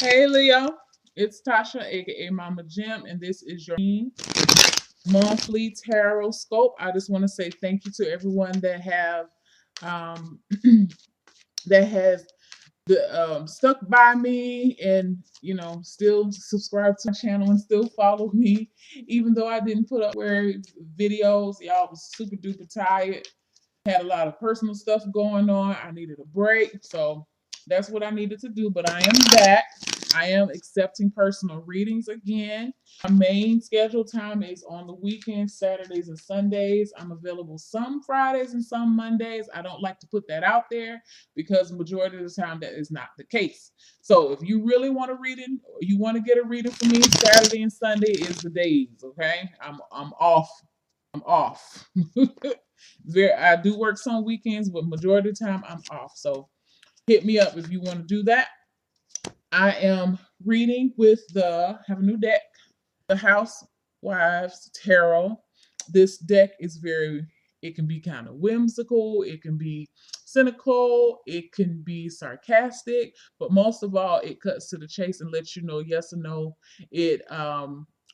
Hey Leo, it's Tasha, aka Mama Jim, and this is your monthly tarot scope. I just want to say thank you to everyone that have um, that has stuck by me and still subscribe to my channel and still follow me, even though I didn't put up where videos. Y'all was super duper tired. Had a lot of personal stuff going on. I needed a break. So that's what I needed to do. But I am back. I am accepting personal readings again. My main schedule time is on the weekends, Saturdays and Sundays. I'm available some Fridays and some Mondays. I don't like to put that out there because the majority of the time that is not the case. So if you really want a reading, or you want to get a reading from me, Saturday and Sunday is the days. Okay, I'm off. I'm off. I do work some weekends, but majority of the time I'm off. So hit me up if you want to do that. I am reading with have a new deck, the Housewives Tarot. This deck is it can be kind of whimsical, it can be cynical, it can be sarcastic, but most of all, it cuts to the chase and lets you know yes or no.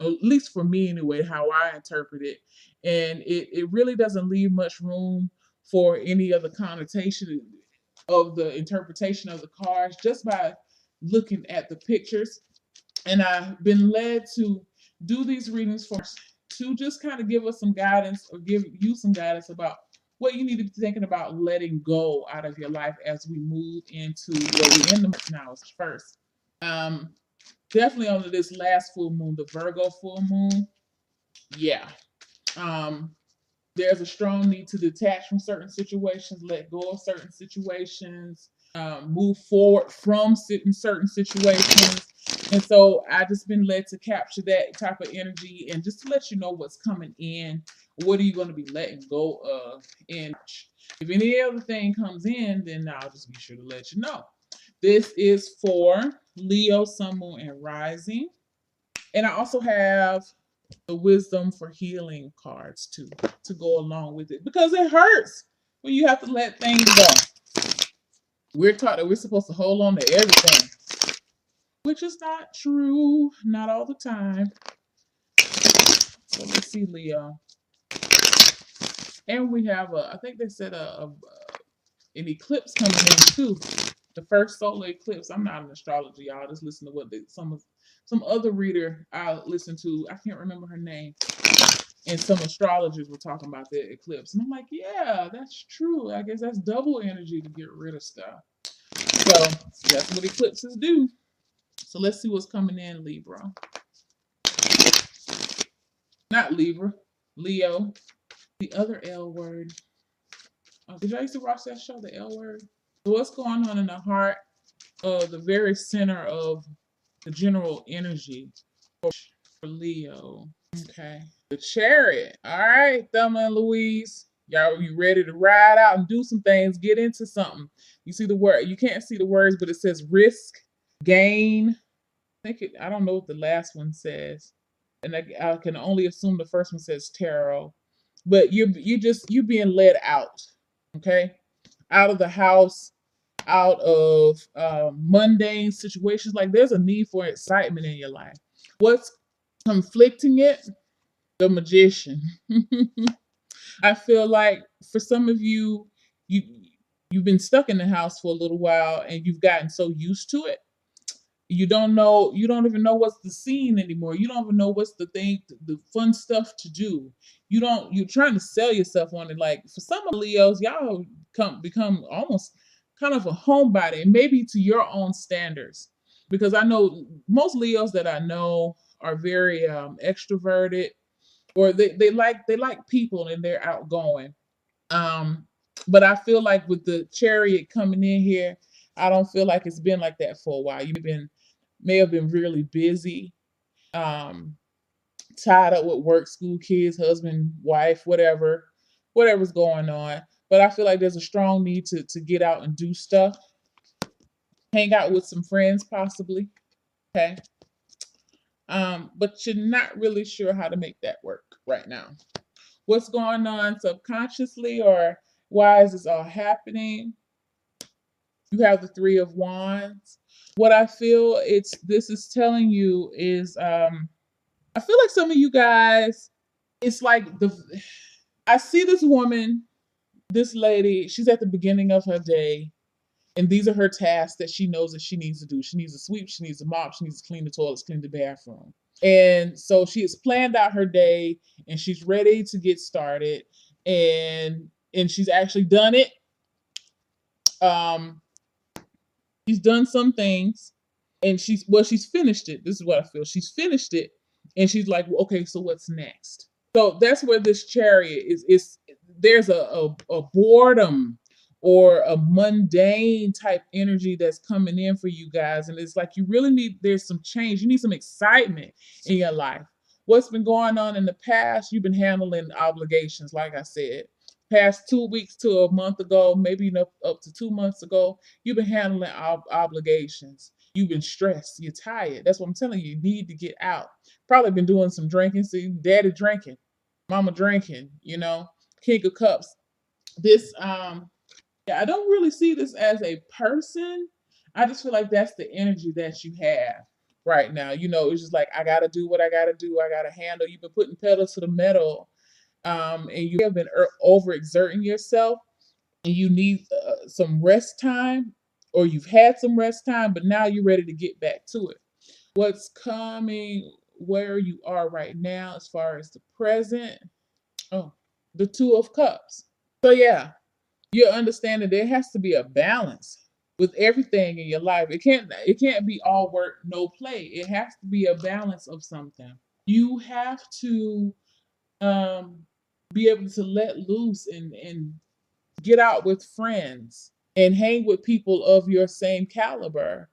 At least for me anyway, how I interpret it. And it really doesn't leave much room for any other connotation of the interpretation of the cards just by looking at the pictures. And I've been led to do these readings for to just kind of give us some guidance or give you some guidance about what you need to be thinking about letting go out of your life as we move into where we're in the month now is first. Um, Definitely under this last full moon, the Virgo full moon. Yeah. Um, there's a strong need to detach from certain situations, let go of certain situations, move forward from certain situations. And so I just been led to capture that type of energy and just to let you know what's coming in. What are you going to be letting go of? And if any other thing comes in, then I'll just be sure to let you know. This is for Leo, Sun, Moon, and Rising. And I also have the wisdom for healing cards too to go along with it because it hurts when you have to let things go. We're taught that we're supposed to hold on to everything, which is not true, not all the time. So let's see, Leo. And we have I think they said an eclipse coming in too. The first solar eclipse. I'm not an astrologer, y'all. Just listen to what some other reader I listened to. I can't remember her name. And some astrologers were talking about the eclipse. And I'm like, yeah, that's true. I guess that's double energy to get rid of stuff. So that's what eclipses do. So let's see what's coming in, Libra. Not Libra, Leo. The other L word. Oh, did y'all used to watch that show, The L Word? So what's going on in the heart of the very center of the general energy for Leo? Okay. The Chariot. All right, Thelma and Louise. Y'all, you ready to ride out and do some things, get into something. You see the word, you can't see the words, but it says risk, gain. I don't know what the last one says. And I can only assume the first one says tarot. But you're being led out, okay? Out of the house, out of mundane situations. Like there's a need for excitement in your life. What's conflicting it? The Magician. I feel like for some of you, you you've been stuck in the house for a little while and you've gotten so used to it. You don't even know what's the scene anymore. You don't even know what's the thing, the fun stuff to do. You're trying to sell yourself on it. Like for some of Leos, y'all become almost kind of a homebody, and maybe to your own standards. Because I know most Leos that I know are very extroverted, or they like people and they're outgoing. Um, but I feel like with the Chariot coming in here, I don't feel like it's been like that for a while. You've been may have been really busy, um, tied up with work, school, kids, husband, wife, whatever's going on. But I feel like there's a strong need to get out and do stuff, hang out with some friends possibly. Okay. But you're not really sure how to make that work right now. What's going on subconsciously, or why is this all happening? You have the Three of Wands. What I feel this is telling you is I feel like some of you guys, it's like I see this woman, this lady, she's at the beginning of her day, and these are her tasks that she knows that she needs to do. She needs to sweep, she needs to mop, she needs to clean the toilets, clean the bathroom. And so she has planned out her day and she's ready to get started, and she's actually done it. Um she's done some things, and she's finished it. This is what I feel. She's finished it, and she's like, well, okay, so what's next? So that's where this chariot is there's a boredom or a mundane type energy that's coming in for you guys, and it's like you really need, there's some change, you need some excitement in your life. What's been going on in the past, you've been handling obligations, like I said. Past 2 weeks to a month ago, maybe up to 2 months ago, you've been handling obligations. You've been stressed. You're tired. That's what I'm telling you. You need to get out. Probably been doing some drinking. See, daddy drinking, mama drinking, King of Cups. This, yeah, I don't really see this as a person. I just feel like that's the energy that you have right now. It's just like, I got to do what I got to do. I got to handle. You've been putting pedal to the metal, and you have been overexerting yourself, and you need some rest time, or you've had some rest time, but now you're ready to get back to it. What's coming where you are right now as far as the present? Oh, the Two of Cups. So yeah, you understand that there has to be a balance with everything in your life. It can't be all work, no play. It has to be a balance of something. You have to um be able to let loose and get out with friends and hang with people of your same caliber.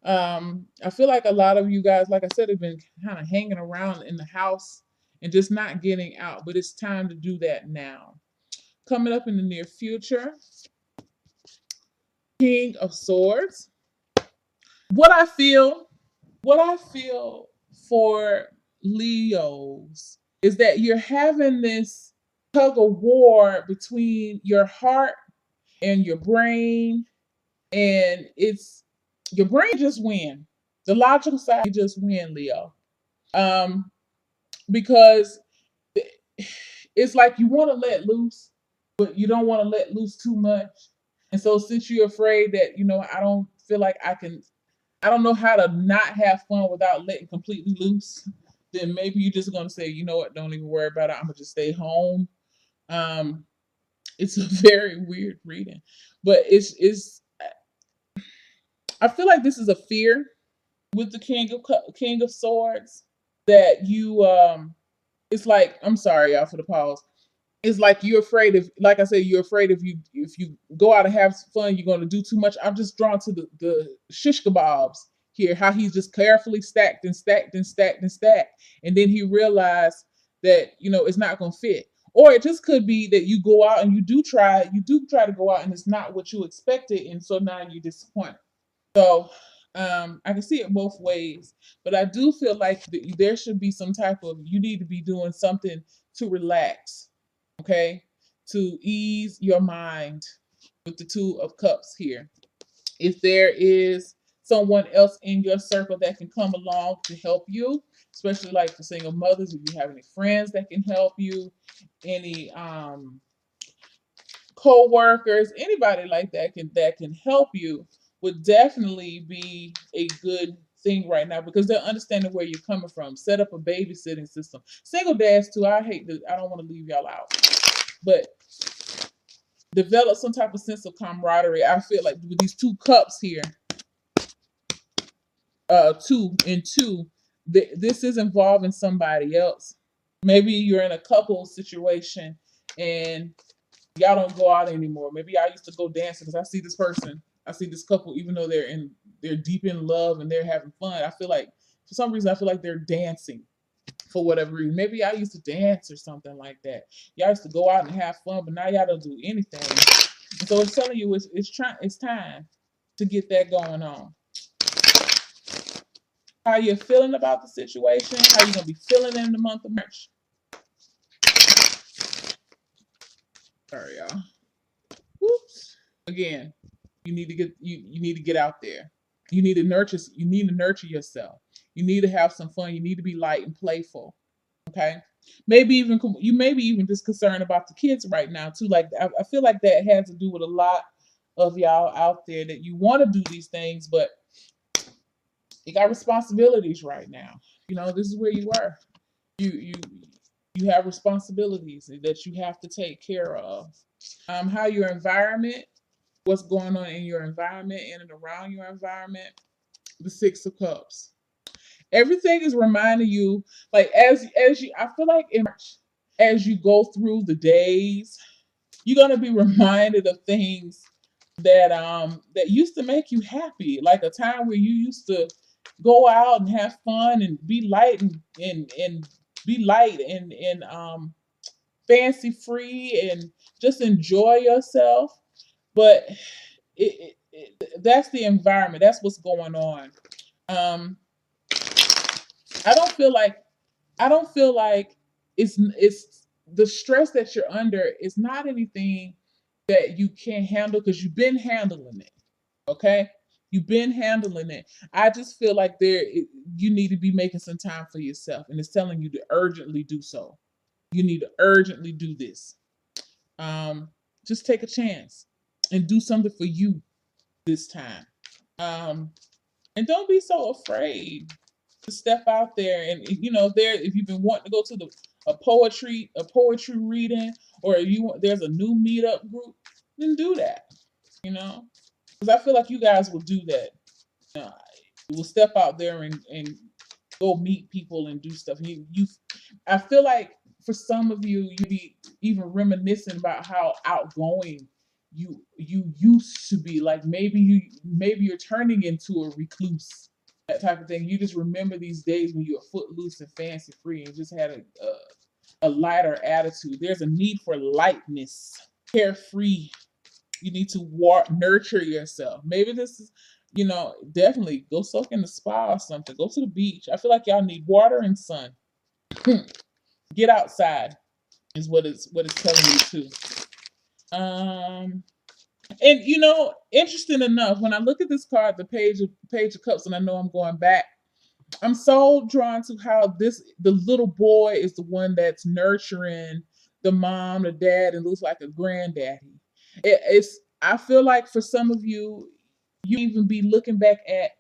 I feel like a lot of you guys, like I said, have been kind of hanging around in the house and just not getting out, but it's time to do that now. Coming up in the near future, King of Swords. What I feel, what I feel for Leos is that you're having this tug of war between your heart and your brain, and it's your brain just win. The logical side just win, Leo. Um, because it's like you want to let loose, but you don't want to let loose too much. And so since you're afraid that, I don't feel like I don't know how to not have fun without letting completely loose, then maybe you're just gonna say, you know what, don't even worry about it. I'm gonna just stay home. Um, it's a very weird reading, but it's I feel like this is a fear with the King of Swords, that you it's like, I'm sorry y'all for the pause. It's like you're afraid of, like I said, you're afraid if you go out and have fun, you're going to do too much. I'm just drawn to the shish kebabs here, how he's just carefully stacked and stacked and stacked and stacked, and then he realized that it's not going to fit. Or it just could be that you go out and you do try to go out and it's not what you expected, and so now you're disappointed. So I can see it both ways, but I do feel like there should be some type of, you need to be doing something to relax, okay, to ease your mind with the Two of Cups here. If there is someone else in your circle that can come along to help you, especially like for single mothers, if you have any friends that can help you, any co-workers, anybody like that can help you, would definitely be a good thing right now, because they're understanding where you're coming from. Set up a babysitting system. Single dads too. I don't want to leave y'all out, but develop some type of sense of camaraderie. I feel like with these two cups here, two and two, this is involving somebody else. Maybe you're in a couple situation and y'all don't go out anymore. Maybe I used to go dancing because I see this couple, even though they're deep in love and they're having fun. I feel like for some reason I feel like they're dancing for whatever reason. Maybe I used to dance or something like that. Y'all used to go out and have fun, but now y'all don't do anything. And so it's telling you it's time to get that going on. How you feeling about the situation? How you gonna be feeling in the month of March? Sorry, y'all. Whoops. Again, you need to get out there. You need to nurture yourself. You need to have some fun. You need to be light and playful. Okay. Maybe even just concerned about the kids right now too. Like I feel like that has to do with a lot of y'all out there that you want to do these things, but you got responsibilities right now. This is where you are. You you have responsibilities that you have to take care of. How your environment, what's going on in your environment, in and around your environment. The Six of Cups. Everything is reminding you, like as you, I feel like as you go through the days, you're gonna be reminded of things that used to make you happy, like a time where you used to go out and have fun and be light and be light and fancy free and just enjoy yourself. But that's the environment. That's what's going on. Um, I don't feel like it's the stress that you're under is not anything that you can't handle because you've been handling it. Okay, you've been handling it. I just feel like you need to be making some time for yourself, and it's telling you to urgently do so. You need to urgently do this. Um, just take a chance and do something for you this time. Um, and don't be so afraid to step out there and if you've been wanting to go to a poetry reading, or there's a new meetup group, then do that. Because I feel like you guys will do that. You will step out there and go meet people and do stuff. I feel like for some of you, you be even reminiscing about how outgoing you used to be. Like maybe you're turning into a recluse, that type of thing. You just remember these days when you were footloose and fancy free and just had a lighter attitude. There's a need for lightness, carefree. You need to nurture yourself. Maybe this is, definitely go soak in the spa or something. Go to the beach. I feel like y'all need water and sun. Get outside is what it's telling you too. And interesting enough, when I look at this card, the page of cups, and I know I'm going back, I'm so drawn to how the little boy is the one that's nurturing the mom, the dad, and looks like a granddaddy. I feel like for some of you, you even be looking back at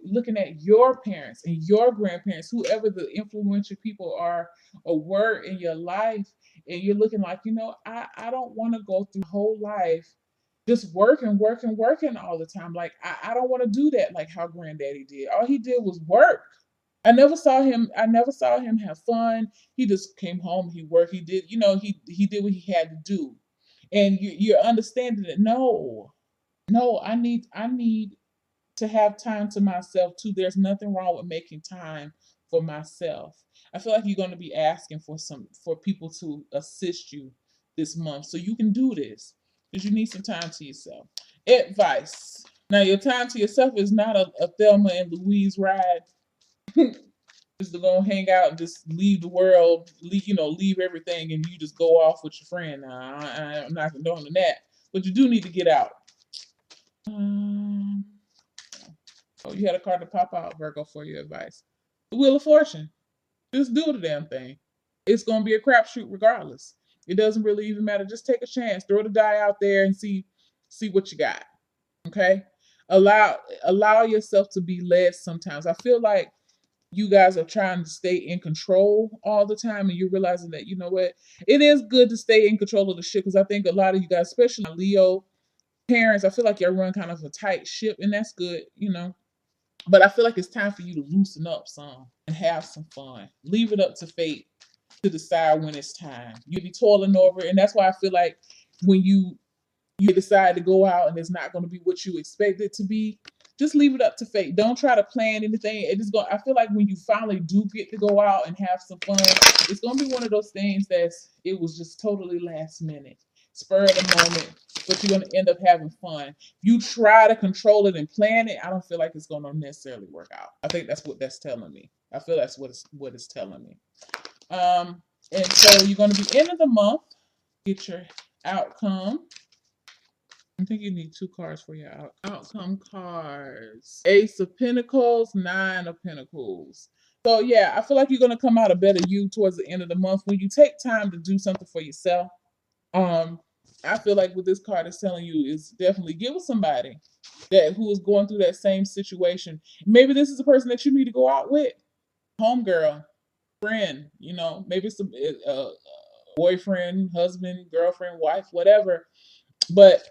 looking at your parents and your grandparents, whoever the influential people are or were in your life, and you're looking like, I don't want to go through whole life just working, working, working all the time. Like I don't want to do that like how granddaddy did. All he did was work. I never saw him have fun. He just came home, he worked, he did, he did what he had to do. And you're understanding that no, I need to have time to myself too. There's nothing wrong with making time for myself. I feel like you're going to be asking for people to assist you this month so you can do this because you need some time to yourself. Advice. Now, your time to yourself is not a Thelma and Louise ride. Just to go hang out and just leave the world, leave everything, and you just go off with your friend. Now, I'm not condoning that, but you do need to get out. Um, Oh, you had a card to pop out, Virgo, for your advice. The Wheel of Fortune. Just do the damn thing. It's gonna be a crapshoot regardless. It doesn't really even matter. Just take a chance. Throw the die out there and see what you got. Okay? Allow yourself to be led sometimes. I feel like you guys are trying to stay in control all the time, and you're realizing that you know what? It is good to stay in control of the ship because I think a lot of you guys, especially Leo parents, I feel like you're running kind of a tight ship, and that's good. But I feel like it's time for you to loosen up some and have some fun. Leave it up to fate to decide when it's time. You'll be toiling over it, and that's why I feel like when you decide to go out and it's not going to be what you expect it to be, just leave it up to fate. Don't try to plan anything. I feel like when you finally do get to go out and have some fun, it's gonna be one of those things it was just totally last minute, spur of the moment, but you're gonna end up having fun. You try to control it and plan it, I don't feel like it's gonna necessarily work out. I think that's what that's telling me. I feel that's what it's telling me. And so you're gonna be end of the month, get your outcome. I think you need 2 cards for your outcome cards. Ace of Pentacles, 9 of Pentacles. So yeah, I feel like you're gonna come out a better you towards the end of the month when you take time to do something for yourself. Um, I feel like what this card is telling you is definitely get with somebody that who is going through that same situation. Maybe this is a person that you need to go out with, homegirl, friend. Maybe it's a boyfriend, husband, girlfriend, wife, whatever. But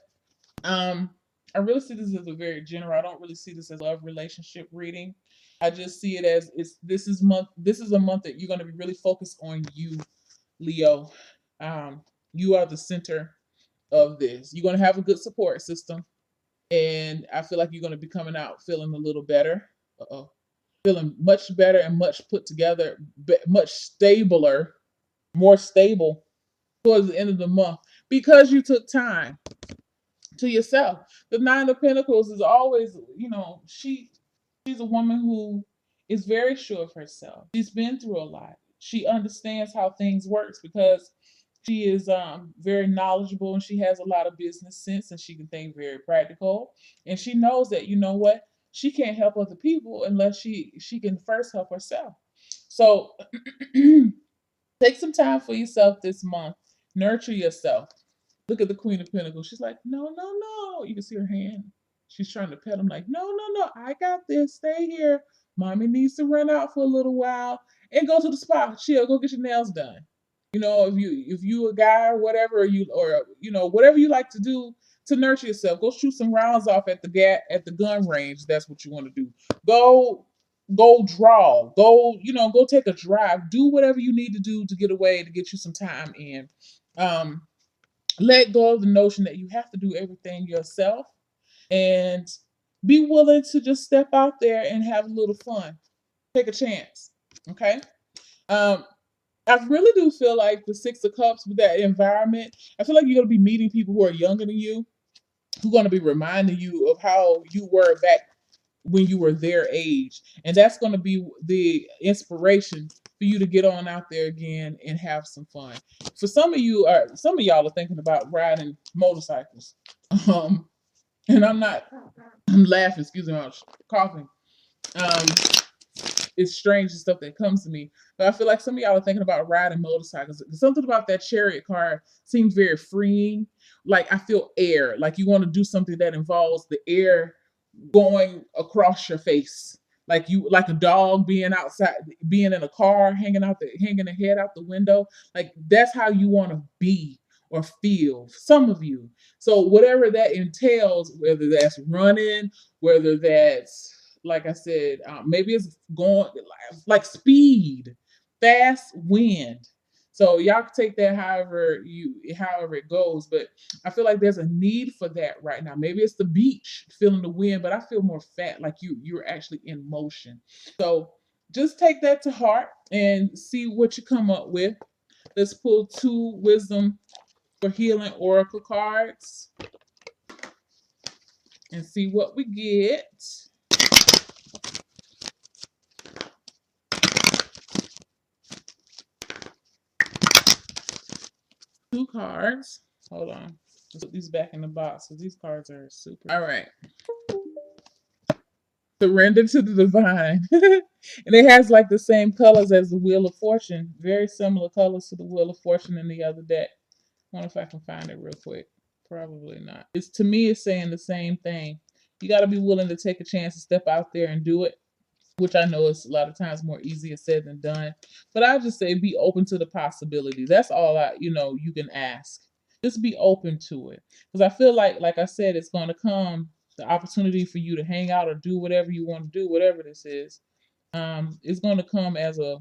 I really see this as a very general. I don't really see this as a love relationship reading. I just see it as this is a month that you're going to be really focused on you, Leo. You are the center of this. You're going to have a good support system, and I feel like you're going to be coming out feeling a little better. Uh-oh. Feeling much better and much put together, much stabler, more stable towards the end of the month because you took time to yourself. The 9 of Pentacles is always, she's a woman who is very sure of herself. She's been through a lot. She understands how things works because she is very knowledgeable and she has a lot of business sense and she can think very practical. And she knows that, you know what, she can't help other people unless she can first help herself. So take some time for yourself this month. Nurture yourself. Look at the Queen of Pentacles. She's like, no, no, no. You can see her hand. She's trying to pet him like, no, no, no. I got this. Stay here. Mommy needs to run out for a little while and go to the spa. Chill. Go get your nails done. If you a guy or whatever, whatever you like to do to nurture yourself, go shoot some rounds off at the gun range. That's what you want to do. Go draw. Go take a drive. Do whatever you need to do to get away to get you some time in. Let go of the notion that you have to do everything yourself and be willing to just step out there and have a little fun. Take a chance. Okay. I really do feel like the 6 of Cups with that environment, I feel like you're going to be meeting people who are younger than you, who are going to be reminding you of how you were back when you were their age. And that's going to be the inspiration for you to get on out there again and have some fun. For some of y'all are thinking about riding motorcycles. And I'm laughing, excuse me, I'm coughing. It's strange the stuff that comes to me. But I feel like some of y'all are thinking about riding motorcycles. Something about that Chariot card seems very freeing. Like I feel air. Like you want to do something that involves the air going across your face. Like a dog being outside, being in a car, hanging the head out the window. Like that's how you want to be or feel. Some of you. So whatever that entails, whether that's running, whether that's like I said, maybe it's going like speed, fast wind. So y'all can take that however it goes, but I feel like there's a need for that right now. Maybe it's the beach, feeling the wind, but I feel more fat, like you're actually in motion. So just take that to heart and see what you come up with. Let's pull 2 Wisdom for Healing Oracle cards and see what we get. 2 cards. Hold on. Let's put these back in the box because these cards are super. All right. Surrender to the divine. And it has like the same colors as the Wheel of Fortune. Very similar colors to the Wheel of Fortune in the other deck. I wonder if I can find it real quick. Probably not. To me, it's saying the same thing. You got to be willing to take a chance to step out there and do it, which I know is a lot of times more easier said than done. But I just say be open to the possibility. That's all you can ask. Just be open to it. Because I feel like I said, it's going to come, the opportunity for you to hang out or do whatever you want to do, whatever this is. It's going to come as a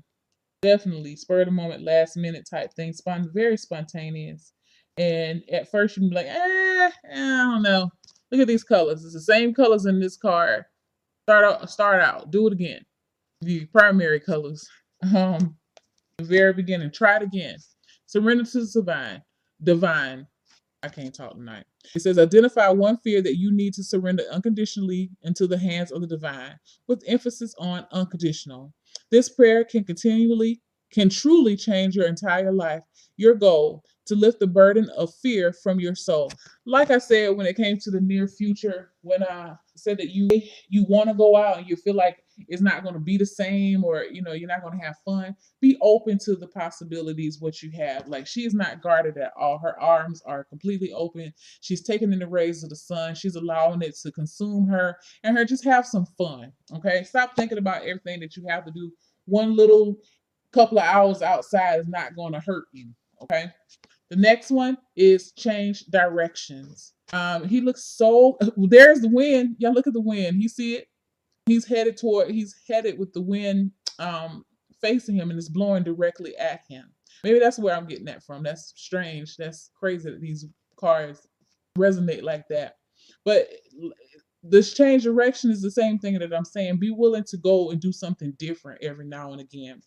definitely spur of the moment, last minute type thing. Very spontaneous. And at first you can be like, I don't know. Look at these colors. It's the same colors in this card. Start out. Do it again. The primary colors. The very beginning. Try it again. Surrender to the divine. I can't talk tonight. It says, identify one fear that you need to surrender unconditionally into the hands of the divine, with emphasis on unconditional. This prayer can continually can truly change your entire life. Your goal to lift the burden of fear from your soul. Like I said, when it came to the near future, when I said that you want to go out and you feel like it's not going to be the same, or you're not going to have fun, be open to the possibilities what you have. Like, she is not guarded at all. Her arms are completely open. She's taking in the rays of the sun. She's allowing it to consume her, and her just have some fun. Okay, stop thinking about everything that you have to do. One little couple of hours outside is not going to hurt you. Okay. The next one is change directions. He looks so. There's the wind. Y'all look at the wind. He see it. He's headed with the wind facing him, and it's blowing directly at him. Maybe that's where I'm getting that from. That's strange. That's crazy that these cards resonate like that. But this change direction is the same thing that I'm saying. Be willing to go and do something different every now and again.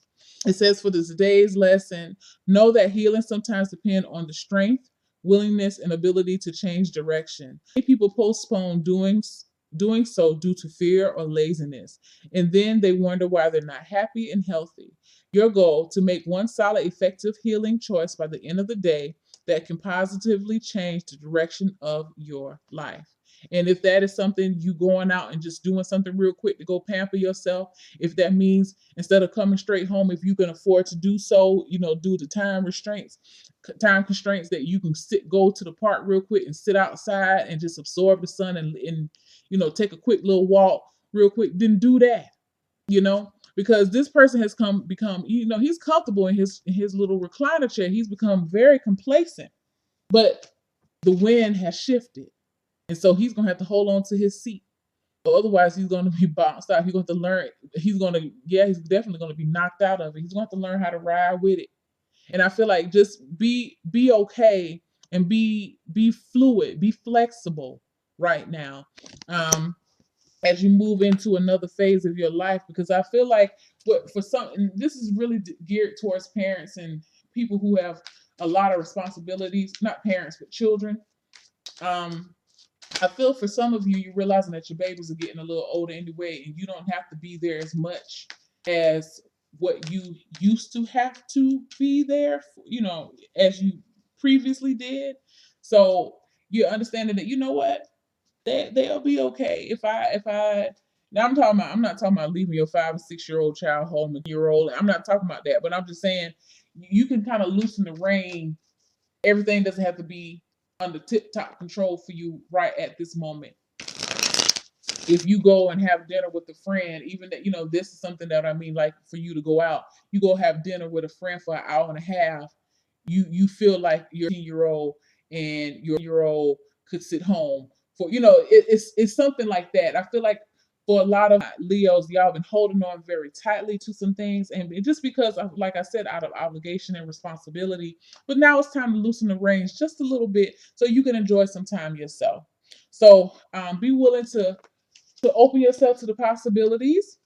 It says for this day's lesson, know that healing sometimes depends on the strength, willingness, and ability to change direction. Many people postpone doing so due to fear or laziness, and then they wonder why they're not happy and healthy. Your goal to make one solid, effective healing choice by the end of the day that can positively change the direction of your life. And if that is something, you going out and just doing something real quick to go pamper yourself, if that means instead of coming straight home, if you can afford to do so, due to time constraints, that you can go to the park real quick and sit outside and just absorb the sun, and take a quick little walk real quick, then do that, because this person has become, he's comfortable in his little recliner chair. He's become very complacent, but the wind has shifted. And so he's going to have to hold on to his seat. Or otherwise, he's going to be bounced out. He's going to learn. He's definitely going to be knocked out of it. He's going to have to learn how to ride with it. And I feel like just be okay, and be fluid, be flexible right now, as you move into another phase of your life. Because I feel like and this is really geared towards parents and people who have a lot of responsibilities. Not parents, but children. I feel for some of you, you're realizing that your babies are getting a little older anyway, and you don't have to be there as much as what you used to have to be there, as you previously did. So you're understanding that, what, they'll be okay. Now I'm not talking about leaving your 5 or 6 year old child home, and year old. I'm not talking about that, but I'm just saying you can kind of loosen the rein. Everything doesn't have to be under tip top control for you right at this moment. If you go and have dinner with a friend, even that, this is something that I mean, like for you to go out, you go have dinner with a friend for an hour and a half, you feel like your 10-year-old and your year old could sit home for, it's something like that. I feel like for a lot of Leos, y'all been holding on very tightly to some things, and just because, like I said, out of obligation and responsibility. But now it's time to loosen the reins just a little bit so you can enjoy some time yourself. So be willing to open yourself to the possibilities,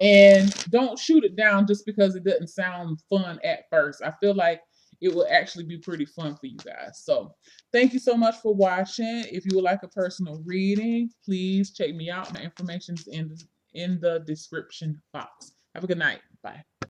and don't shoot it down just because it doesn't sound fun at first. I feel like it will actually be pretty fun for you guys. So thank you so much for watching. If you would like a personal reading, please check me out. My information is in the description box. Have a good night. Bye.